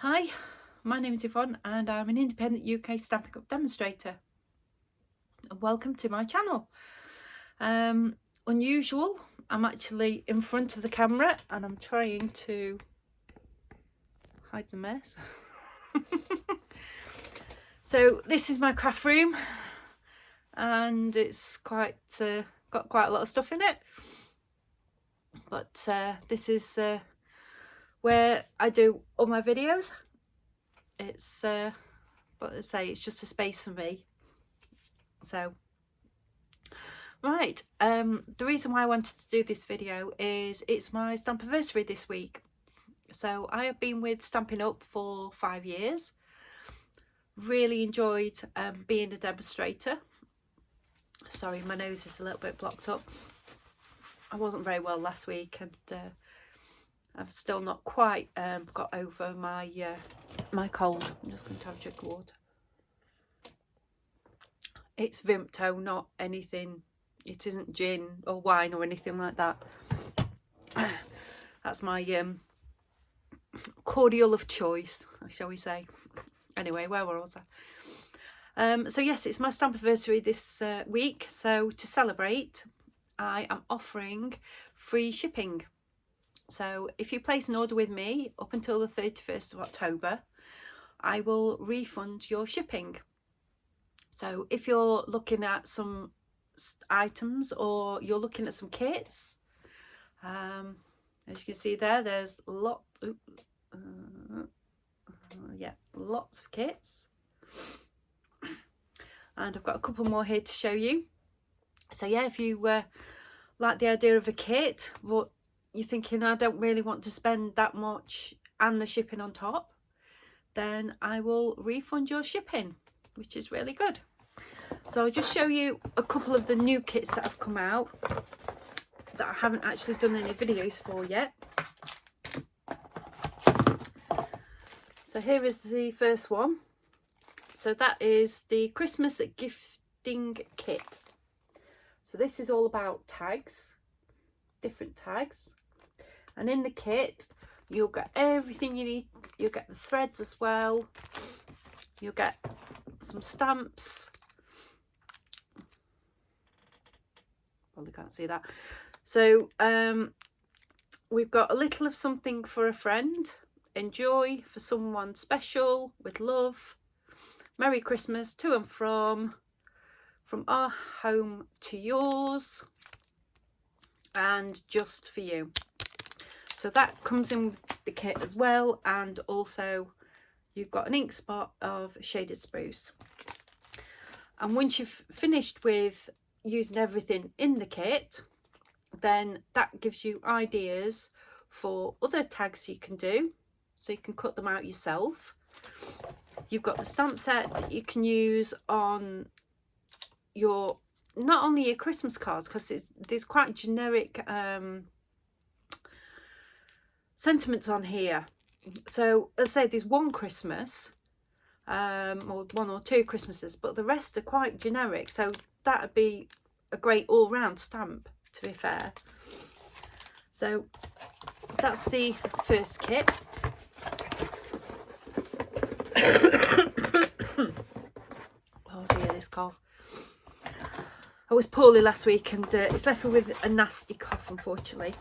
Hi, my name is Yvonne and I'm an independent UK Stampin Up demonstrator. And welcome to my channel. Unusual, I'm actually in front of the camera and I'm trying to hide the mess. So this is my craft room and it's got quite a lot of stuff in it. But this is where I do all my videos. It's but I say it's just a space for me. So right, the reason why I wanted to do this video is it's my Stampaversary this week. So I have been with Stampin Up for 5 years. Really enjoyed being a demonstrator. Sorry, my nose is a little bit blocked up. I wasn't very well last week and I've still not quite got over my my cold. I'm just going to have a drink of water. It's Vimto, not anything. It isn't gin or wine or anything like that. That's my cordial of choice, shall we say. Anyway, where was I? So yes, it's my Stampaversary this week. So to celebrate, I am offering free shipping. So if you place an order with me up until the 31st of October, I will refund your shipping. So if you're looking at some items or you're looking at some kits, as you can see there's lots of kits, and I've got a couple more here to show you. So yeah, if you like the idea of a kit but you're thinking I don't really want to spend that much and the shipping on top, then I will refund your shipping, which is really good. So I'll just show you a couple of the new kits that have come out that I haven't actually done any videos for yet. So here is the first one. So that is the Christmas gifting kit. So this is all about tags, different tags. And in the kit, you'll get everything you need. You'll get the threads as well. You'll get some stamps. Probably can't see that. So we've got a little of something for a friend. Enjoy for someone special, with love. Merry Christmas to and from our home to yours, and just for you. So that comes in the kit as well, and also you've got an ink spot of shaded spruce. And once you've finished with using everything in the kit, then that gives you ideas for other tags you can do, so you can cut them out yourself. You've got the stamp set that you can use on your, not only your Christmas cards, because there's quite generic sentiments on here. So as I say, there's one Christmas or one or two Christmases, but the rest are quite generic, so that would be a great all-round stamp, to be fair. So that's the first kit. Oh dear, this cough. I was poorly last week and it's left me with a nasty cough, unfortunately.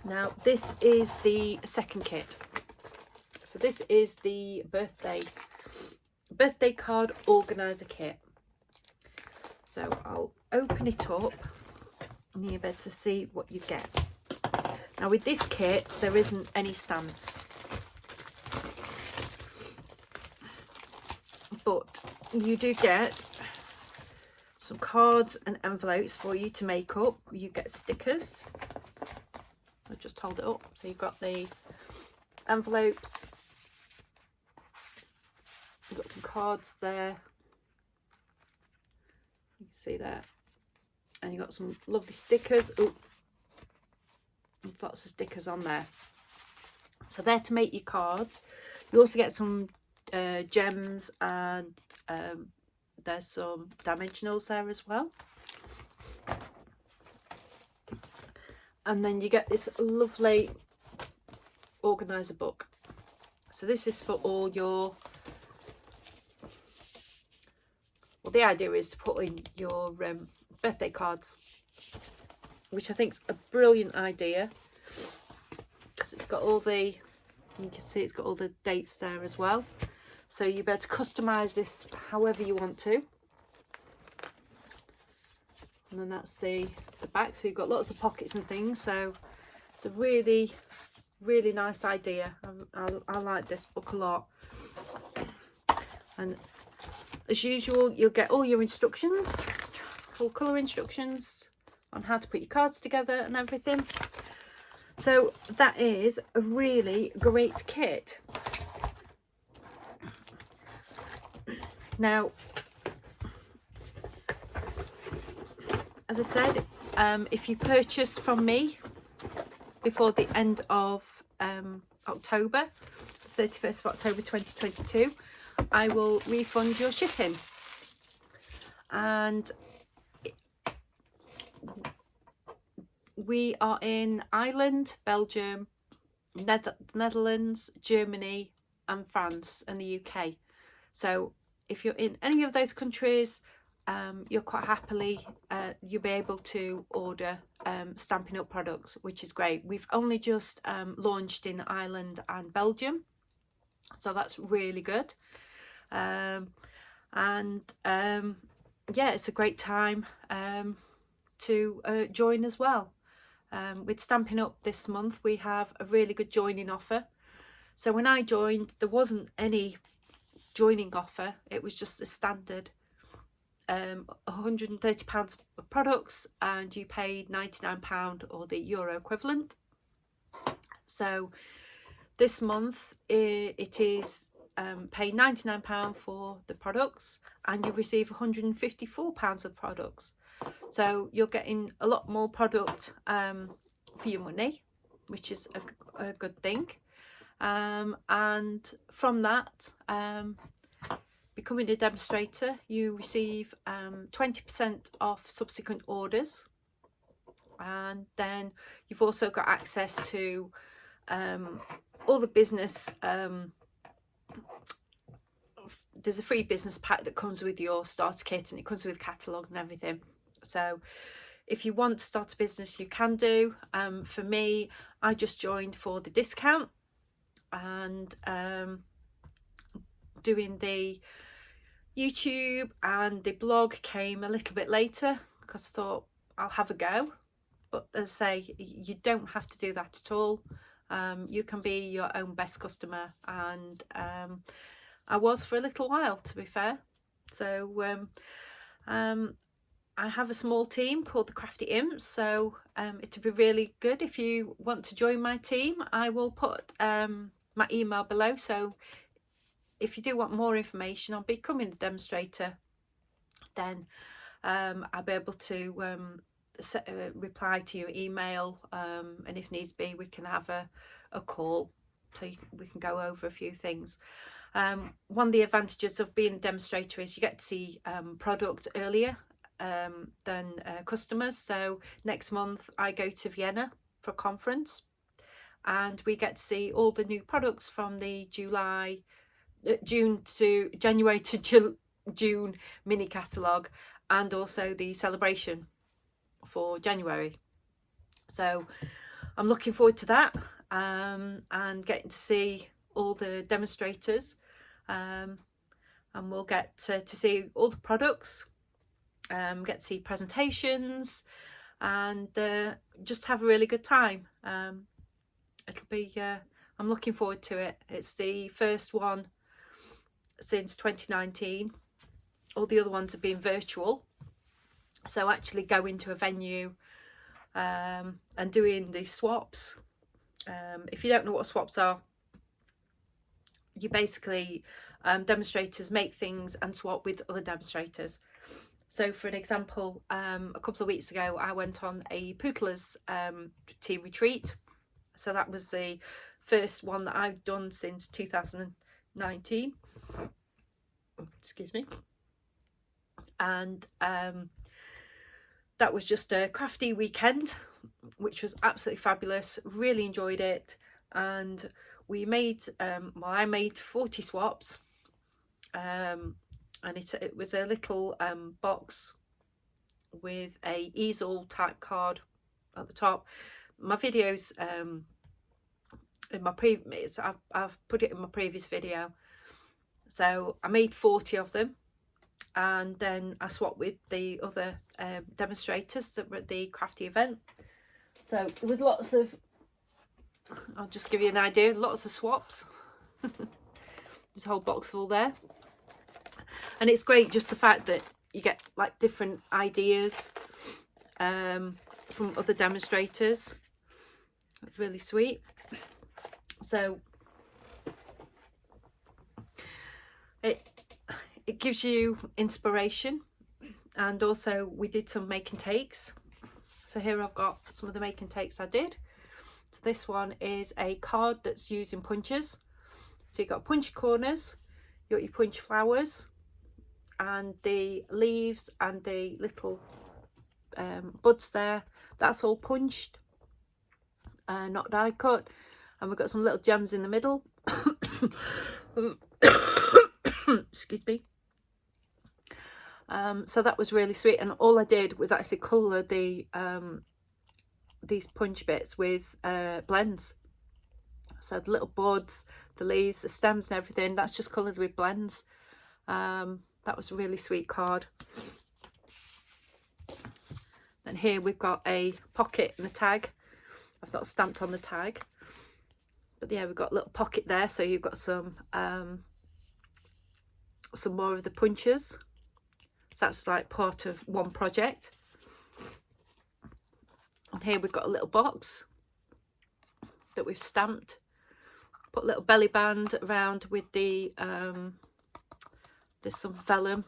Now this is the second kit. So this is the birthday card organizer kit. So I'll open it up and you'll be able to see what you get. Now with this kit there isn't any stamps, but you do get some cards and envelopes for you to make up. You get stickers. So just hold it up. So you've got the envelopes, you've got some cards there, you can see that, and you've got some lovely stickers. Oh, lots of stickers on there. So they're to make your cards. You also get some gems, and there's some dimensionals there as well. And then you get this lovely organizer book. So this is for all your, well, the idea is to put in your birthday cards, which I think is a brilliant idea, because it's got all the, you can see it's got all the dates there as well. So you'll be able to customise this however you want to. And then that's the back, so you've got lots of pockets and things. So it's a really, really nice idea. I like this book a lot. And as usual, you'll get all your instructions, full colour instructions on how to put your cards together and everything. So that is a really great kit. Now, as I said, if you purchase from me before the end of October, 31st of October 2022, I will refund your shipping. And we are in Ireland, Belgium, Netherlands, Germany and France and the UK. So if you're in any of those countries, you're quite happily, you'll be able to order Stampin' Up products, which is great. We've only just launched in Ireland and Belgium, so that's really good. Yeah, it's a great time to join as well. With Stampin' Up this month, we have a really good joining offer. So when I joined, there wasn't any joining offer, it was just the standard £130 of products, and you paid £99 or the euro equivalent. So this month it is pay £99 for the products, and you receive £154 of products. So you're getting a lot more product for your money, which is a good thing. And from that, becoming a demonstrator, you receive 20% off subsequent orders, and then you've also got access to all the business. There's a free business pack that comes with your starter kit, and it comes with catalogues and everything. So if you want to start a business, you can do. For me, I just joined for the discount, and doing the YouTube and the blog came a little bit later, because I thought I'll have a go. But as I say, you don't have to do that at all. You can be your own best customer, and I was for a little while, to be fair. So I have a small team called the Crafty Imps, so it'd be really good if you want to join my team. I will put my email below, so if you do want more information on becoming a demonstrator, then I'll be able to reply to your email, and if needs be, we can have a call, so we can go over a few things. One of the advantages of being a demonstrator is you get to see product earlier than customers. So next month I go to Vienna for a conference, and we get to see all the new products from the January to June mini catalogue, and also the celebration for January. So I'm looking forward to that, and getting to see all the demonstrators, and we'll get to see all the products, get to see presentations, and just have a really good time. It'll be I'm looking forward to it. It's the first one since 2019. All the other ones have been virtual, so actually going to a venue and doing the swaps. If you don't know what swaps are, you basically demonstrators make things and swap with other demonstrators. So for an example, a couple of weeks ago I went on a Pootler's team retreat. So that was the first one that I've done since 2019. Excuse me. And that was just a crafty weekend, which was absolutely fabulous. Really enjoyed it. And we made, well, I made 40 swaps, and it was a little box with a easel type card at the top. My videos, in my previous, I've put it in my previous video. So I made 40 of them, and then I swapped with the other demonstrators that were at the crafty event. So there was lots of, I'll just give you an idea, lots of swaps. There's a whole box full there. And it's great just the fact that you get like different ideas from other demonstrators. It's really sweet. So it gives you inspiration, and also we did some make and takes. So here I've got some of the make and takes I did. So this one is a card that's using punches. So you've got punch corners, you've got your punch flowers, and the leaves and the little buds there, that's all punched, not die cut. And we've got some little gems in the middle. Excuse me. So that was really sweet, and all I did was actually colour the these punch bits with blends. So the little buds, the leaves, the stems and everything, that's just coloured with blends. That was a really sweet card. Then here we've got a pocket and a tag. I've not stamped on the tag, but yeah, we've got a little pocket there, so you've got some more of the punches. So that's like part of one project. And here we've got a little box that we've stamped. Put a little belly band around with the there's some vellum,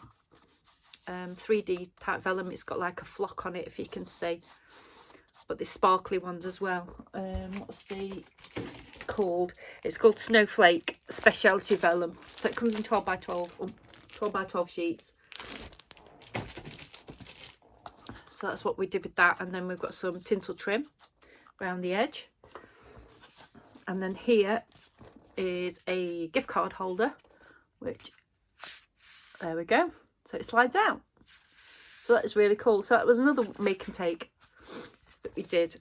3D type vellum. It's got like a flock on it, if you can see. But there's sparkly ones as well. What's the called? It's called Snowflake Specialty Vellum. So it comes in 12 by 12 sheets. So that's what we did with that. And then we've got some tinsel trim around the edge. And then here is a gift card holder, which, there we go. So it slides out. So that is really cool. So that was another make and take that we did.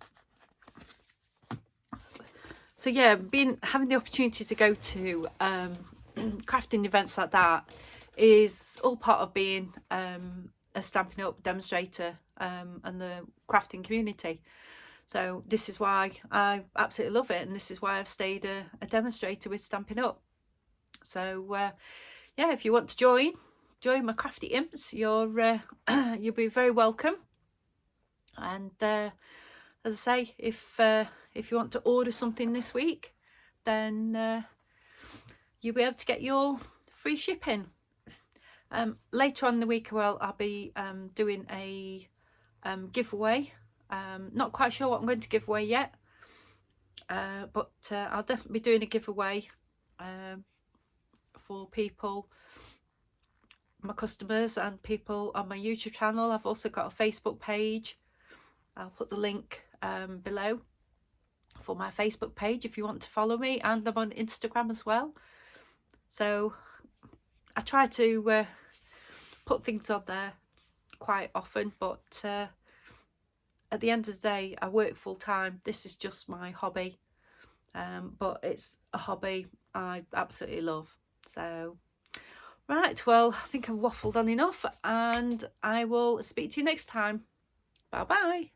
So yeah, having the opportunity to go to crafting events like that is all part of being a Stampin' Up demonstrator and the crafting community. So this is why I absolutely love it, and this is why I've stayed a demonstrator with Stampin' Up. So yeah, if you want to join my crafty imps, you'll be very welcome. And as I say, if you want to order something this week, then you'll be able to get your free shipping. Later on in the week, well, I'll be doing a giveaway. Not quite sure what I'm going to give away yet, but I'll definitely be doing a giveaway for people, my customers and people on my YouTube channel. I've also got a Facebook page. I'll put the link below for my Facebook page if you want to follow me, and I'm on Instagram as well. So I try to put things on there quite often, but at the end of the day, I work full time. This is just my hobby, but it's a hobby I absolutely love. So right, well, I think I've waffled on enough, and I will speak to you next time. Bye bye.